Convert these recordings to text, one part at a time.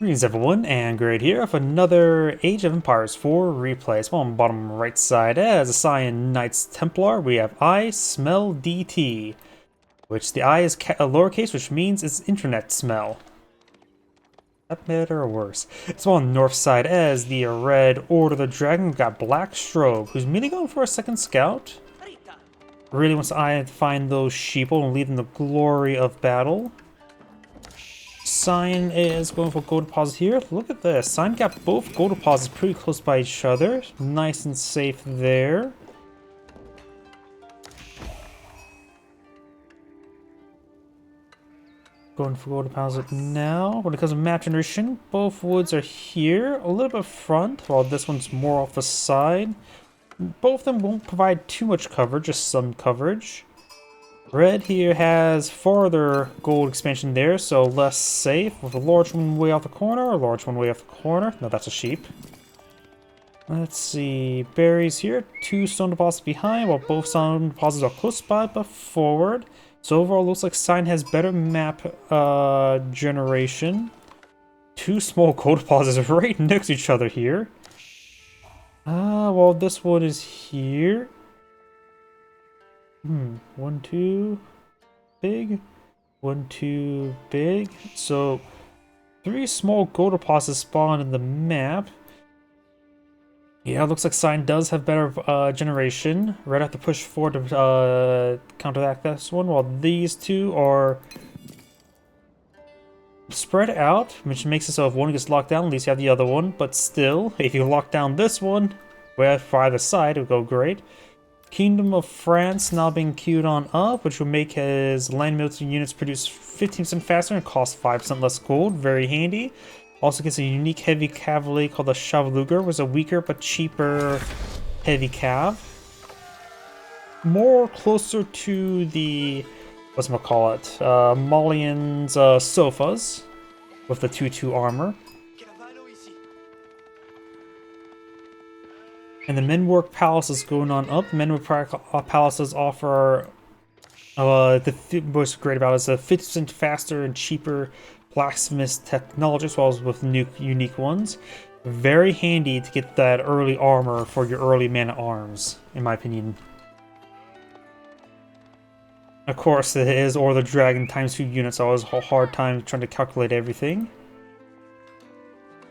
Greetings everyone, and Grade here with another Age of Empires 4 replay. So on the bottom right side, as a Cyan Knights Templar, we have iSmellDT, which the I is lowercase, which means it's internet smell. Is that better or worse? So on the north side, as the Red Order of the Dragon, we've got BlackStrobe, who's merely going for a second scout. Really wants to find those sheeple and lead in the glory of battle. Cyan is going for gold deposit here. Look at this. Cyan got both gold deposits pretty close by each other. Nice and safe there. Going for gold deposit now. When it comes to map generation, both woods are here. A little bit front, while this one's more off the side. Both of them won't provide too much coverage, just some coverage. Red here has farther gold expansion there, so less safe, with a large one way off the corner, a large one way off the corner. No, that's a sheep. Let's see, berries here, 2 stone deposits behind, while both stone deposits are close by but forward. So overall, looks like Cyan has better map generation. 2 small gold deposits right next to each other here. Well, this one is here. 1, 2, big. 1, 2, big. So 3 small gold deposits spawn in the map. Yeah, it looks like Cyan does have better generation. Red have to push forward to counteract this one, while these two are spread out, which makes it so if one gets locked down, at least you have the other one. But still, if you lock down this one, where for either side, it would go great. Kingdom of France now being queued on up, which will make his land military units produce 15% faster and cost 5% less gold. Very handy. Also gets a unique heavy cavalry called the Chavaluger, which is a weaker but cheaper heavy cav. More closer to the, whatchamacallit, Malian's sofas with the 2-2 armor. And the Menwork Palace is going on up. Menwork Palaces offer the most great about it is a 50% faster and cheaper blacksmith technology, as well as with new unique ones. Very handy to get that early armor for your early man-at-arms, in my opinion. Of course, it is Order of the Dragon times 2 units, so I was a hard time trying to calculate everything.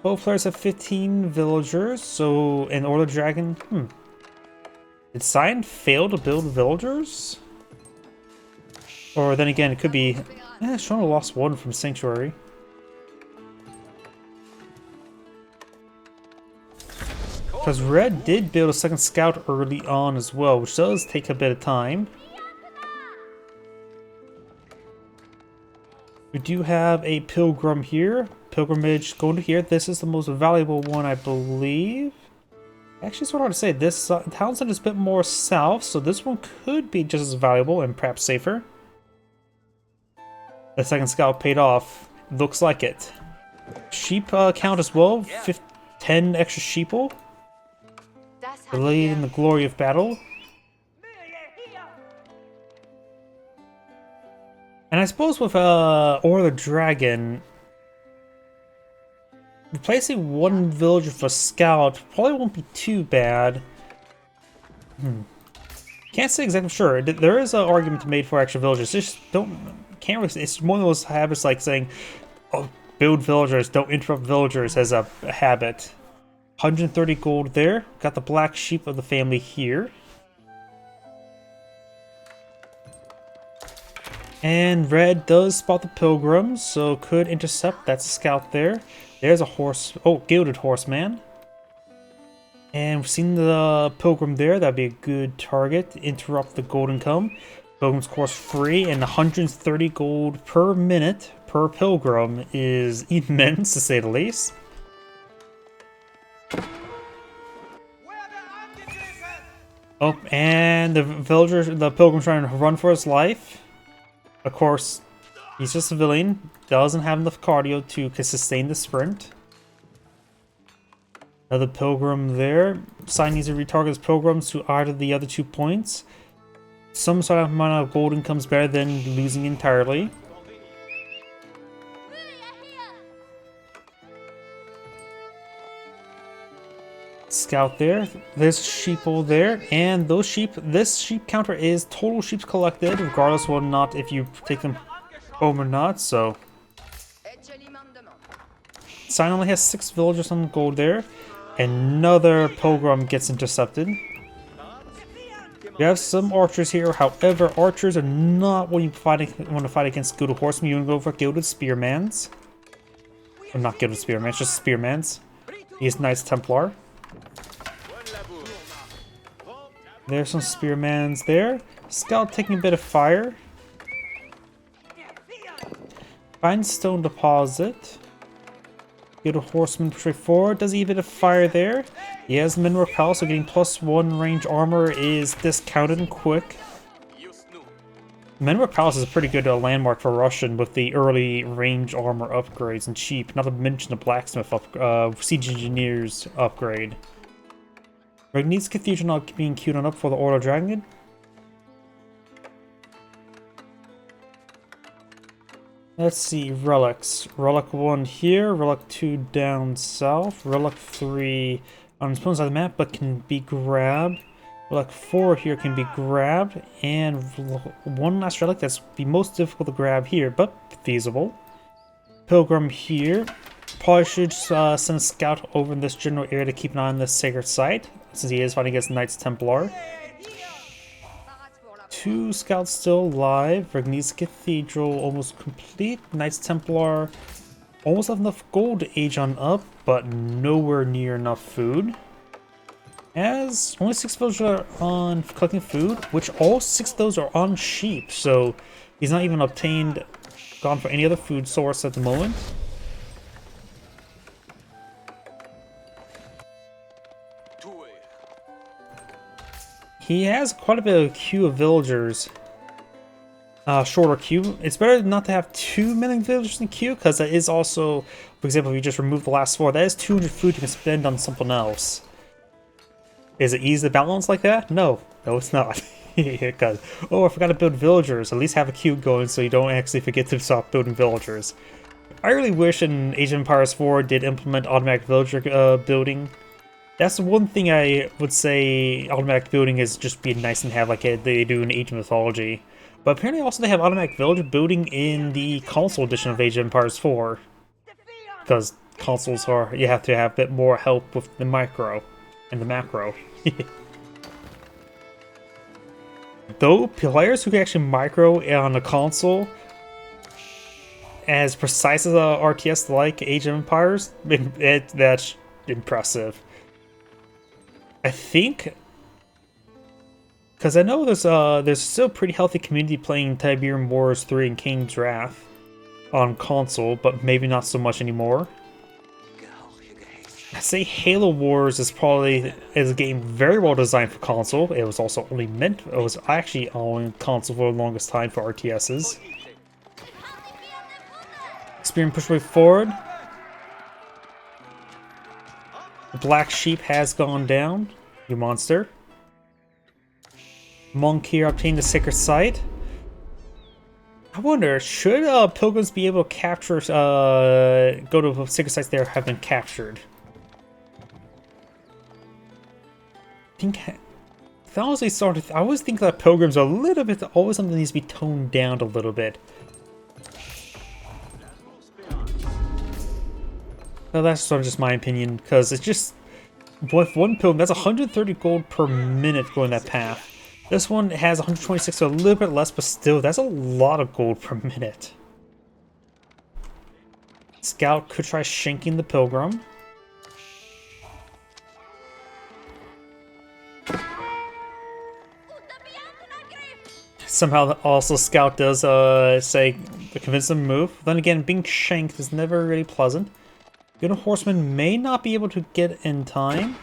Both players have 15 villagers, so in Order of the Dragon, Did Cyan fail to build villagers? Or then again, it could be, Shona lost 1 from Sanctuary. Because Red did build a second scout early on as well, which does take a bit of time. We do have a pilgrim here. Pilgrimage going to here. This is the most valuable one, I believe. Actually, it's sort of hard to say. This town center is a bit more south, so this one could be just as valuable and perhaps safer. The second scout paid off. Looks like it. Sheep count as well. 10 extra sheeple. Delayed in the glory of battle. And I suppose with Order of the Dragon, replacing 1 villager for scout probably won't be too bad. Can't say exactly sure. There is an argument made for extra villagers. Just can't really. It's one of those habits like saying, "Oh, build villagers, don't interrupt villagers" as a habit. 130 gold there. Got the black sheep of the family here. And Red does spot the pilgrims, so could intercept. That's a scout there. There's a horse. Oh, gilded horseman. And we've seen the pilgrim there. That'd be a good target. Interrupt the gold income. Pilgrim's course free, and 130 gold per minute per pilgrim is immense, to say the least. Oh, and the pilgrim's trying to run for his life. Of course, he's just a civilian, doesn't have enough cardio to sustain the sprint. Another pilgrim there. Cyan needs to retarget his pilgrims to either the other 2 points. Some sort of amount of gold income's better than losing entirely. Scout there. There's sheeple there, and those sheep. This sheep counter is total sheep collected, regardless of whether or not if you take them home or not. So, Sign only has 6 villagers on gold there. Another pilgrim gets intercepted. We have some archers here, however, archers are not when you want to fight against gilded horsemen. You want to go for gilded spearmans. Or not gilded spearmans, just spearmans. He's Knights Templar. There's some spearmans there. Scout taking a bit of fire. Find stone deposit. Gilded horseman push forward. Does he a bit of fire there? He has min repel, so getting +1 range armor is discounted and quick. Min repel is a pretty good landmark for Russian with the early range armor upgrades and cheap. Not to mention the blacksmith siege engineers upgrade. Regni's Cathedral not being queued on up for the Order Dragon. Let's see, relics. Relic 1 here, relic 2 down south, relic 3 on its own side of the map but can be grabbed. Relic 4 here can be grabbed, and one last relic that's be most difficult to grab here, but feasible. Pilgrim here. Probably should send a scout over in this general area to keep an eye on this sacred site, since he is fighting against Knights Templar. 2 scouts still alive. Regni's Cathedral almost complete. Knights Templar almost have enough gold to age on up, but nowhere near enough food. As only 6 villagers are on collecting food, which all 6 of those are on sheep, so he's not even gone for any other food source at the moment. He has quite a bit of queue of villagers. Shorter queue. It's better not to have too many villagers in queue, because that is also, for example, if you just remove the last 4, that is 200 food you can spend on something else. Is it easy to balance like that? No. No, it's not. Because, oh, I forgot to build villagers. At least have a queue going so you don't actually forget to stop building villagers. I really wish in Age of Empires 4 did implement automatic villager building. That's one thing I would say automatic building is just be nice and have like they do in Age of Mythology. But apparently also they have automatic villager building in the console edition of Age of Empires 4. Because consoles you have to have a bit more help with the micro and the macro. Though players who can actually micro on a console as precise as a RTS like Age of Empires, that's impressive. I think, because I know there's still a pretty healthy community playing Tiberium Wars 3 and King's Wrath on console, but maybe not so much anymore. I say Halo Wars is a game very well designed for console. It was also it was actually on console for the longest time for RTSs. Experience push way forward. The black sheep has gone down, you monster. Monk here obtained the sacred site. I wonder, should pilgrims be able to capture, go to sacred sites that have been captured? I always think that pilgrims are a little bit, always something that needs to be toned down a little bit. Well, that's sort of just my opinion, because it's just, with one pilgrim, that's 130 gold per minute going that path. This one has 126, so a little bit less, but still, that's a lot of gold per minute. Scout could try shanking the pilgrim. Somehow also Scout does convince them to move. Then again, being shanked is never really pleasant. Good horseman may not be able to get in time.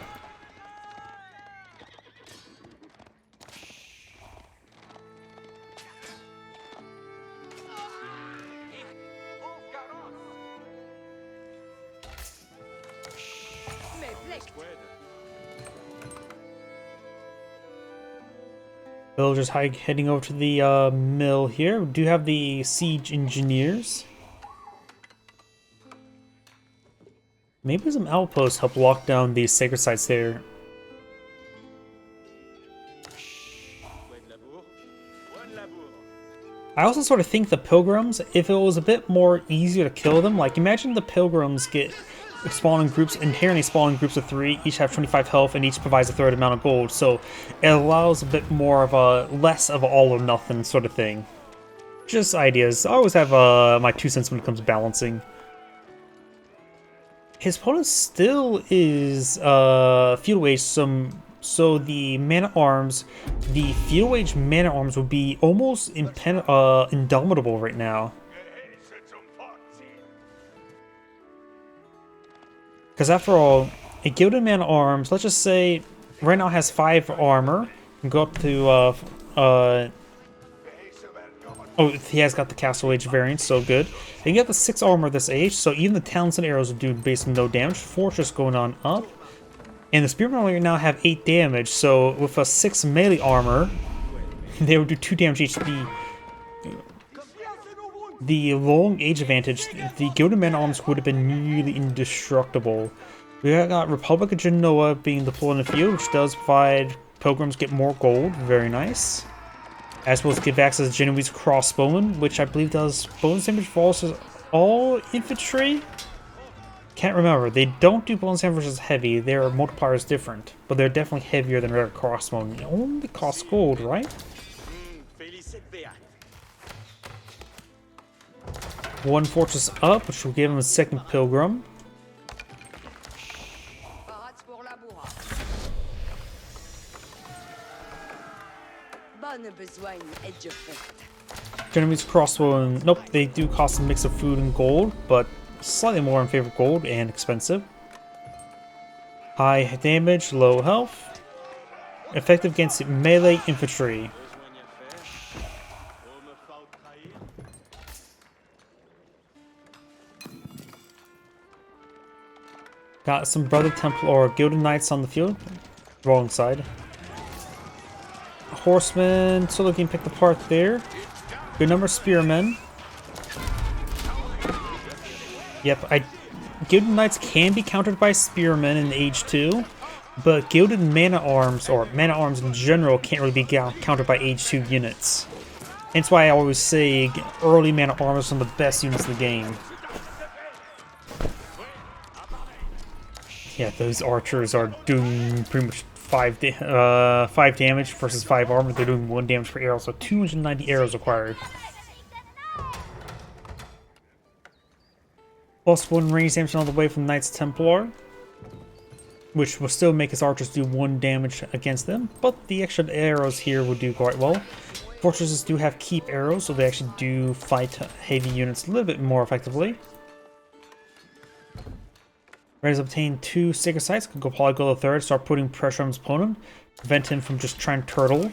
Villagers heading over to the mill here. We do have the siege engineers. Maybe some outposts help lock down these sacred sites there. I also sort of think the pilgrims, if it was a bit more easier to kill them, like imagine the pilgrims get spawn in groups, inherently spawn in groups of 3, each have 25 health and each provides a third amount of gold, so it allows a bit more of a, less of an all or nothing sort of thing. Just ideas. I always have my 2 cents when it comes to balancing. His opponent still is Field Wage, so the Man-at-Arms, the Field Wage Man-at-Arms would be almost indomitable right now. Because after all, a Gilded Man-at-Arms, let's just say, right now has 5 armor, can go up to, oh, he has got the Castle Age variant, so good. They get the 6 armor this age, so even the Townsend arrows will do basically no damage. Fortress going on up. And the Spearmen right now have 8 damage, so with a 6 melee armor, they would do 2 damage each. The long age advantage, the Gilded Man-at-Arms would have been nearly indestructible. We got Republic of Genoa being deployed in the field, which does provide Pilgrims get more gold, very nice. As well as give access to Genoese Crossbowman, which I believe does bonus damage for all infantry? Can't remember. They don't do bonus damage versus heavy. Their multiplier is different, but they're definitely heavier than regular crossbowmen. It only costs gold, right? One fortress up, which will give him a second pilgrim. Genoese crossbow, and nope, they do cost a mix of food and gold, but slightly more in favor of gold and expensive. High damage, low health. Effective against melee infantry. Got some Brother Templar or Gilded Knights on the field. Wrong side. Horsemen, still looking picked apart there. Good number of spearmen. Yep, Gilded Knights can be countered by spearmen in Age 2, but Gilded Man-at-Arms, or Man-at-Arms in general, can't really be countered by Age 2 units. Hence why I always say early Man-at-Arms are some of the best units in the game. Yeah, those archers are doing pretty much 5 damage versus 5 armor. They're doing 1 damage per arrow, so 290 arrows required. Plus 1 range damage all the way from Knights Templar, which will still make his archers do 1 damage against them, but the extra arrows here will do quite well. Fortresses do have keep arrows, so they actually do fight heavy units a little bit more effectively. Ready to obtain 2 sacred sites. Could probably go to the 3rd, start putting pressure on his opponent, prevent him from just trying to turtle.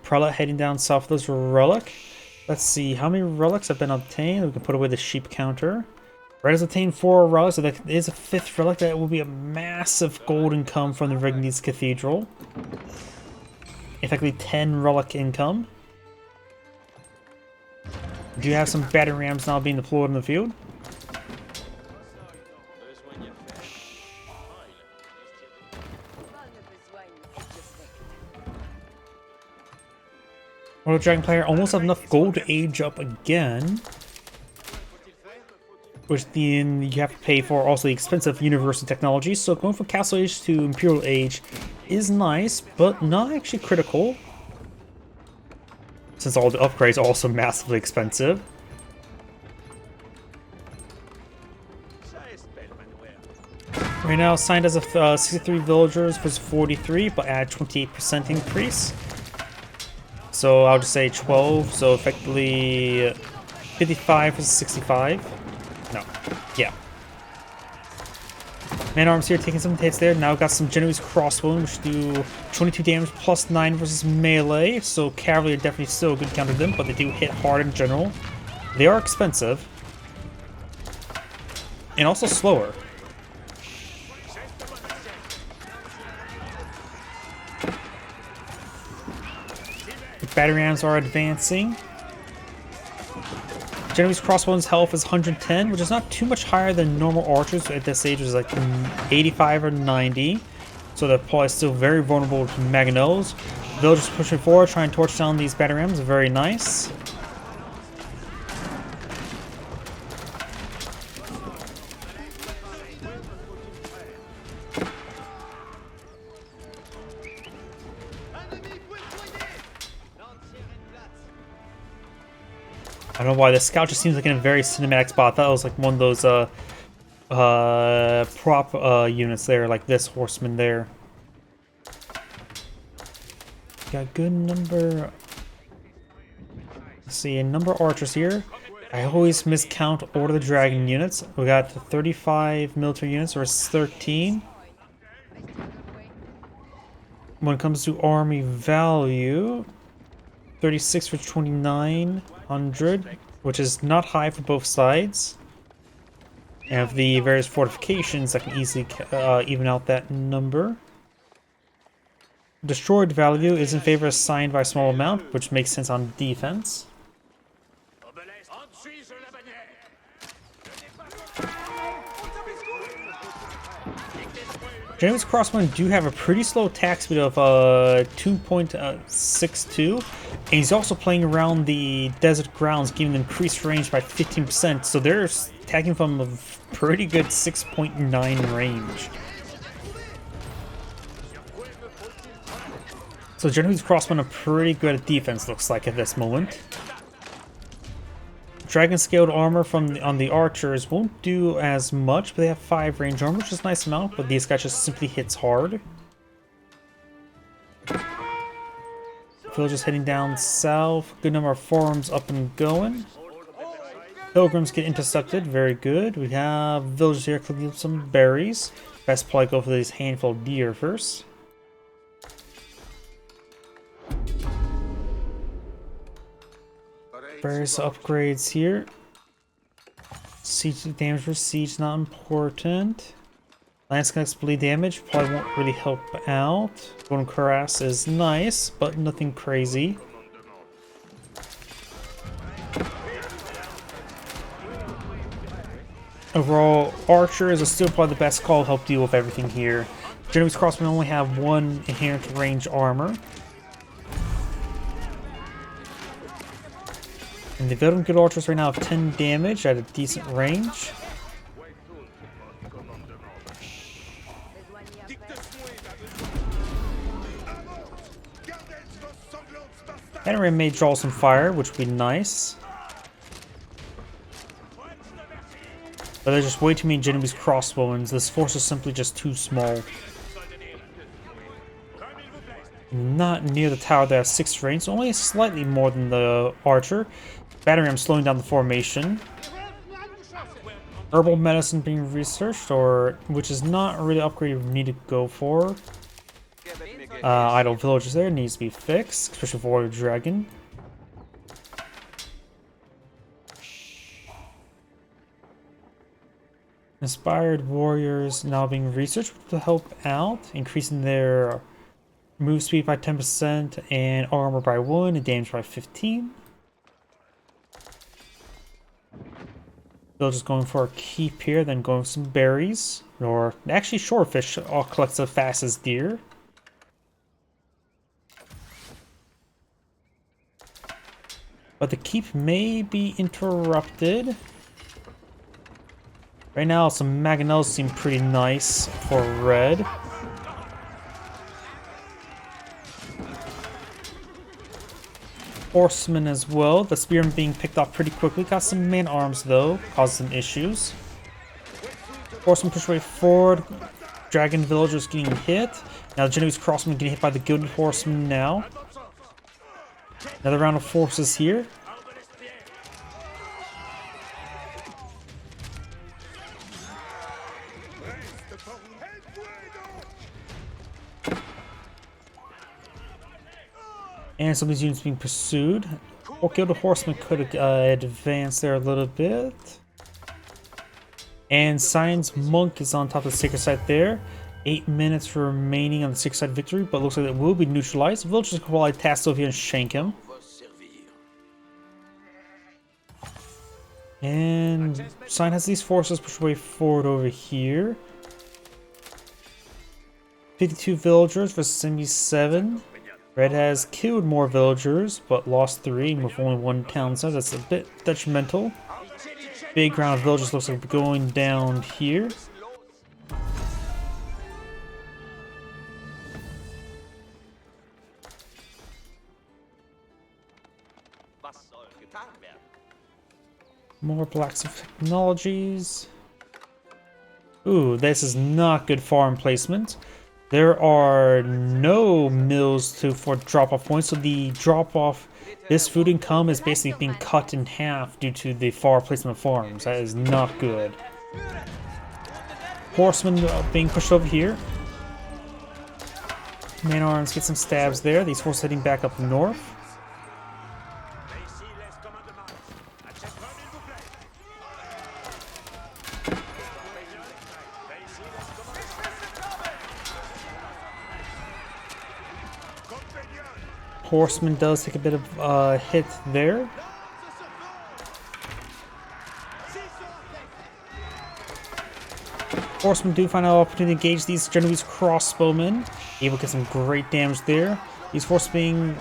Prelate heading down south of this relic. Let's see how many relics have been obtained. We can put away the sheep counter. Red has obtained 4 relics, so that is a 5th relic. That will be a massive gold income from the Rignese Cathedral. Effectively 10 relic income. We do have some battering rams now being deployed in the field. Royal Dragon player almost have enough gold to age up again. Which then you have to pay for also the expensive University technology. So going from Castle Age to Imperial Age is nice, but not actually critical. Since all the upgrades are also massively expensive. Right now signed as of 63 villagers versus 43, but add 28% increase. So I'll just say 12, so effectively 55 versus 65. No, yeah. Man-at-Arms here taking some hits there. Now got some Genoese Crossbowmen, which do 22 damage plus 9 versus melee. So Cavalry are definitely still a good counter to them, but they do hit hard in general. They are expensive. And also slower. The battery rams are advancing. Genoese crossbow's health is 110, which is not too much higher than normal archers at this age, which is like 85 or 90. So they're probably still very vulnerable to mangonels. Villagers pushing forward, trying to torch down these batter rams. Very nice. I don't know why the scout just seems like in a very cinematic spot. That was like one of those prop units there, like this horseman there. Got good number. Let's see, a number of archers here. I always miscount Order of the Dragon units. We got 35 military units versus 13. When it comes to army value, 36 for 2,900, which is not high for both sides. And of the various fortifications, I can easily even out that number. Destroyed value is in favor assigned by a small amount, which makes sense on defense. Genoese crossbowmen do have a pretty slow attack speed of 2.62, and he's also playing around the desert grounds, giving them increased range by 15%, so they're attacking from a pretty good 6.9 range. So Genoese crossbowmen are pretty good at defense, looks like, at this moment. Dragon scaled armor on the archers won't do as much, but they have 5 range armor, which is a nice amount, but these guys just simply hits hard. Villagers heading down south, good number of farms up and going. Pilgrims get intercepted, very good. We have villagers here collecting some berries. Best probably go for these handful of deer first. Various upgrades here. Siege damage for siege, not important. Lance connects bleed damage, probably won't really help out. Golden Cuirass is nice, but nothing crazy. Overall, archers are still probably the best call to help deal with everything here. Genoese crossbowmen only have 1 inherent range armor. And the Veteran Good Archers right now have 10 damage at a decent range. Henry may draw some fire, which would be nice. But there's just way too many Genoese crossbowmen. This force is simply just too small. Not near the tower, they have 6 range, so only slightly more than the archer. Battering ram slowing down the formation. Herbal medicine being researched, which is not really an upgrade we need to go for. Idle villagers there needs to be fixed, especially for Warrior Dragon. Inspired warriors now being researched to help out, increasing their move speed by 10% and armor by 1 and damage by 15. Villagers going for a keep here, then going for some berries. Or actually shorefish all collects the fastest deer. But the keep may be interrupted. Right now some mangonels seem pretty nice for red. Horsemen as well. The spearmen being picked off pretty quickly. Got some man arms though, caused some issues. Horsemen push way forward. Dragon villagers getting hit. Now the Genoese crossmen getting hit by the Gilded Horsemen now. Another round of forces here. And some of these units being pursued. Okay, the horseman could advance there a little bit. And Science Monk is on top of the sacred site there. 8 minutes remaining on the sacred site victory, but looks like it will be neutralized. Villagers can probably task over here and shank him. And Sign has these forces push way forward over here. 52 villagers versus 77. Red has killed more villagers, but lost 3 with only 1 town center. That's a bit detrimental. Big round of villagers looks like going down here. More BlackStrobe technologies. Ooh, this is not good farm placement. There are no mills for drop-off points, so the drop-off, this food income is basically being cut in half due to the far placement of farms. That is not good. Horsemen being pushed over here. Man-arms get some stabs there. These forces heading back up north. Horseman does take a bit of a hit there. Horsemen do find an opportunity to engage these Genovese crossbowmen. Able to get some great damage there. These forces being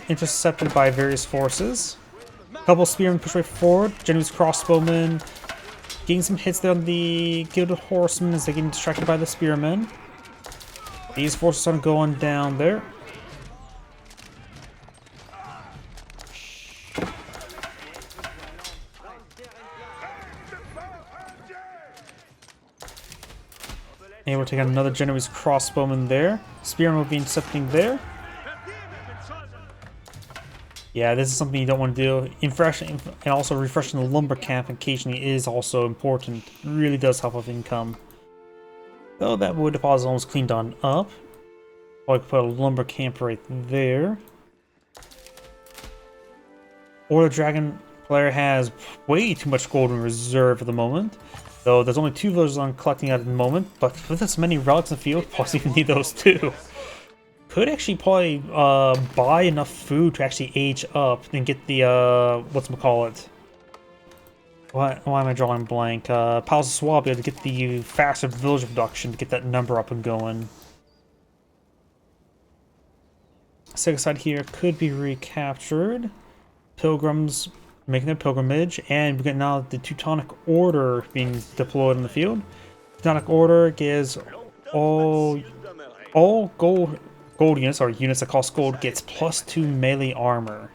intercepted by various forces. A couple spearmen push right forward. Genovese crossbowmen getting some hits there on the Gilded Horsemen as they get distracted by the spearmen. These forces are going down there. And we'll take out another Genovese crossbowman there. Spearman will be intercepting there. Yeah, this is something you don't want to do. And also refreshing the lumber camp occasionally is also important. It really does help with income. Though that wood deposit is almost cleaned on up. Probably put a lumber camp right there. Or the Dragon player has way too much gold in reserve at the moment. Though there's only 2 villagers on collecting at the moment, but with this many relics in the field, possibly need those too. Could actually probably buy enough food to actually age up and get the whatchamacallit. Why am I drawing blank? Palace of Swabia to get the faster village production to get that number up and going. Second side here could be recaptured. Pilgrims making their pilgrimage, and we get now the Teutonic Order being deployed in the field. Teutonic Order gives all gold units, or units that cost gold, gets +2 melee armor.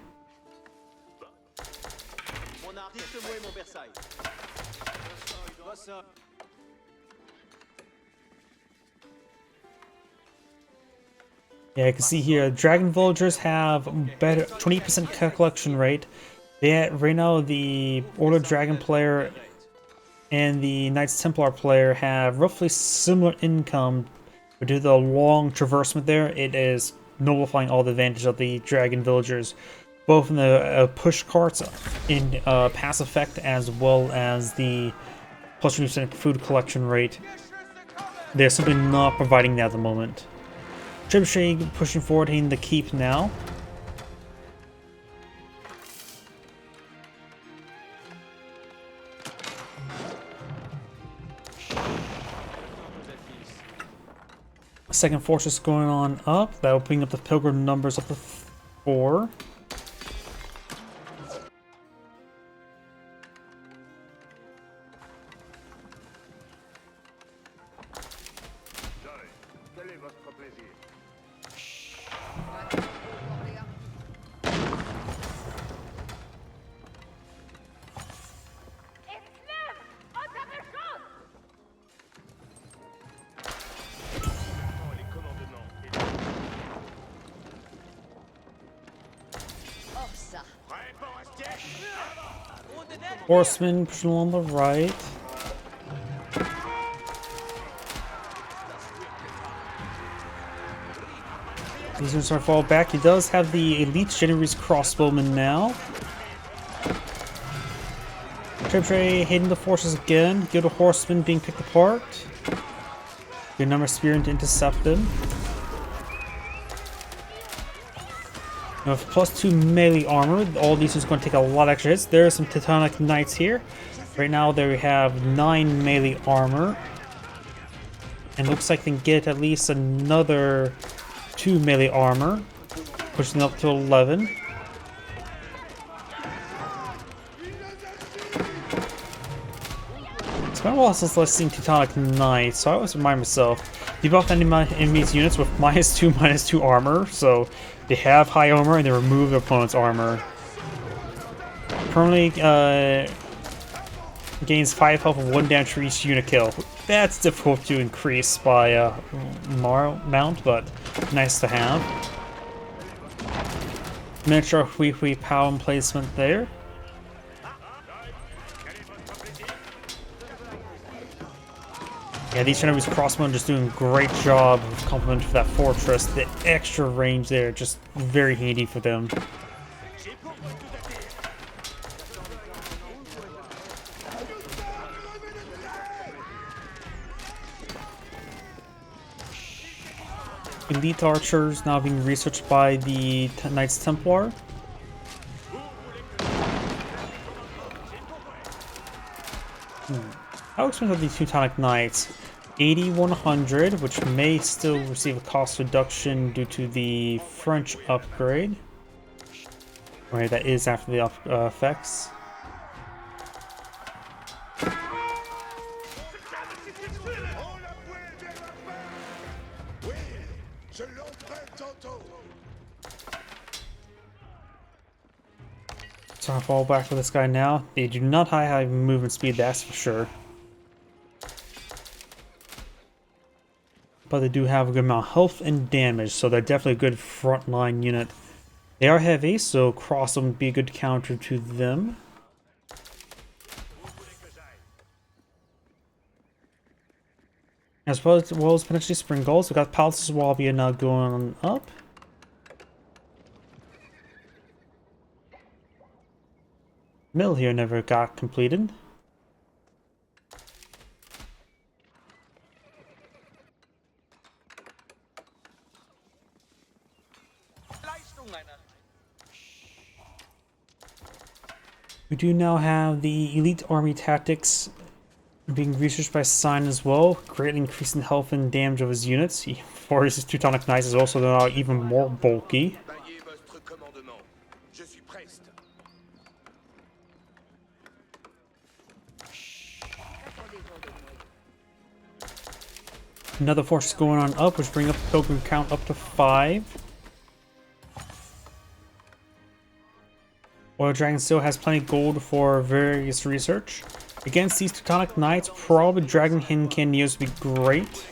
Yeah, you can see here, Dragon Villagers have better 20% collection rate. Right now, the Order Dragon player and the Knights Templar player have roughly similar income, but due to the long traversement there, it is nullifying all the advantage of the Dragon Villagers, both in the push carts in pass effect as well as the plus 20% food collection rate. They're simply not providing that at the moment. Trebuchet pushing forward, hitting the keep now. Second fortress going on up. That will bring up the pilgrim numbers up to 4. Horsemen pushing along the right. These units are fall back. He does have the elite Genovese crossbowman now. Trebuchet hitting the forces again. Gilded Horsemen being picked apart. Good number of spearmen to intercept them. With +2 melee armor, all these is going to take a lot of extra hits. There are some Teutonic Knights here. Right now they have 9 melee armor. And looks like they can get at least another 2 melee armor, pushing up to 11. It's been a while since I've seen Teutonic Knights, so I always remind myself, debuff enemies units with -2/-2 armor, so they have high armor and they remove their opponent's armor. Permanently gains 5 health and 1 damage for each unit kill. That's difficult to increase by mount, but nice to have. Miniature Hui power placement there. Yeah, these enemies crossbow just doing a great job of complementing for that fortress. The extra range there, just very handy for them. Elite archers now being researched by the Knights Templar. How expensive are these Teutonic Knights? 8,100, which may still receive a cost reduction due to the French upgrade. Right, that is after the effects. So I'll fall back for this guy now. They do not have high movement speed, that's for sure. But they do have a good amount of health and damage, so they're definitely a good frontline unit. They are heavy, so cross them would be a good counter to them. As well as potentially spring goals, we've got Palace's Wallaby now going up. Mill here never got completed. We do now have the Elite Army Tactics being researched by Sign as well, greatly increasing health and damage of his units. For his Teutonic Knights is also now even more bulky. Another force going on up, which brings up the pilgrim count up to 5. Oil Dragon still has plenty of gold for various research. Against these Teutonic Knights, probably Dragon Hin Neos would be great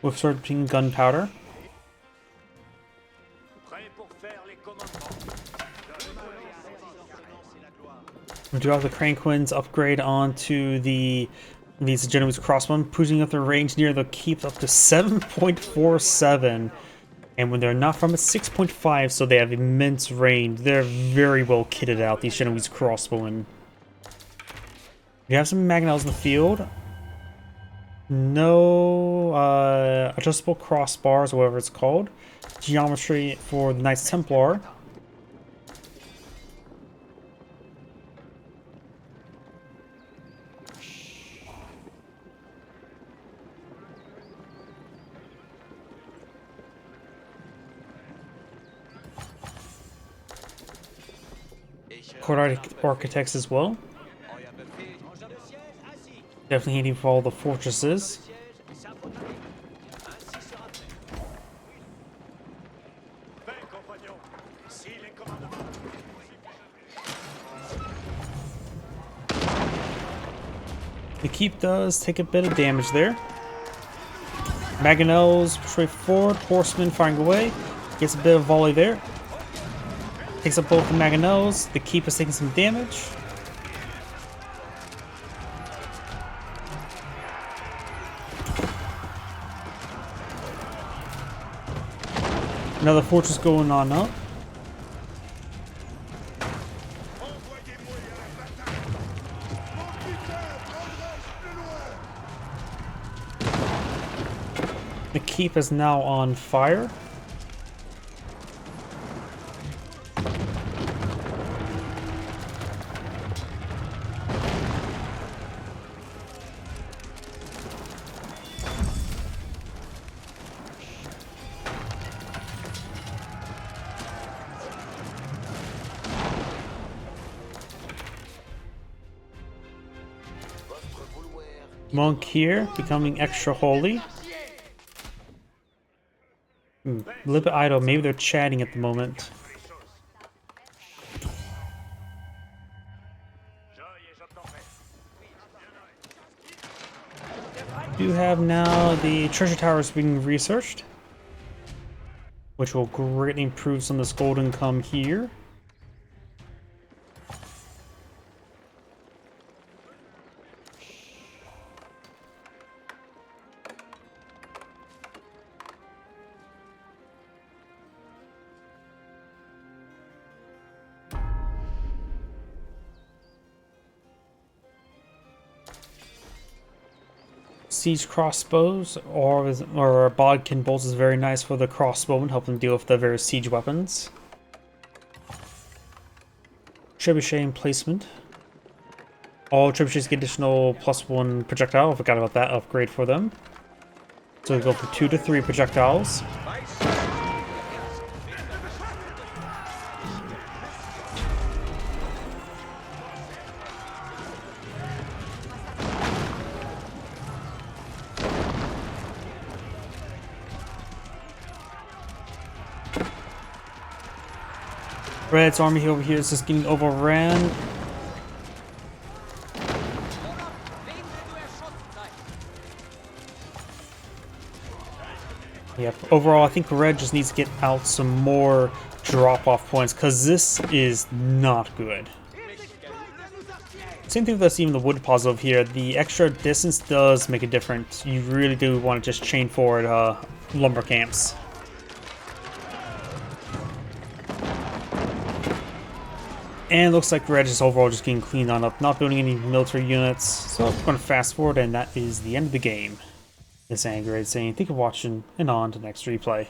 with certain gunpowder. We do have the Cranquins upgrade onto these Genoese crossbow, pushing up their range near the keep up to 7.47. And when they're not from, it's 6.5, so they have immense range. They're very well kitted out, these Genoese crossbowmen. We have some Mangonels in the field. No adjustable crossbars, or whatever it's called. Geometry for the Knights Templar. Court Architects as well. Definitely handy for all the fortresses. The keep does take a bit of damage there. Mangonels straight forward, horsemen firing away. Gets a bit of volley there. Takes up both the Mangonels. The keep is taking some damage. Another fortress going on up. The keep is now on fire. Monk here, becoming extra holy. A little bit idle. Maybe they're chatting at the moment. Do have now the treasure towers being researched, which will greatly improve some of this gold income here. Siege crossbows or bodkin bolts is very nice for the crossbowmen, help them deal with the various siege weapons. Trebuchet emplacement. All trebuchets get additional +1 projectile. I forgot about that upgrade for them. So we go from 2 to 3 projectiles. Red's army over here is just getting overran. Yep, overall I think Red just needs to get out some more drop-off points, because this is not good. Same thing with us, even the wood puzzle here. The extra distance does make a difference. You really do want to just chain forward lumber camps. And it looks like Red is overall just getting cleaned on up, not building any military units. So I'm going to fast forward, and that is the end of the game. This is AngradeVT saying thank you for watching, and on to the next replay.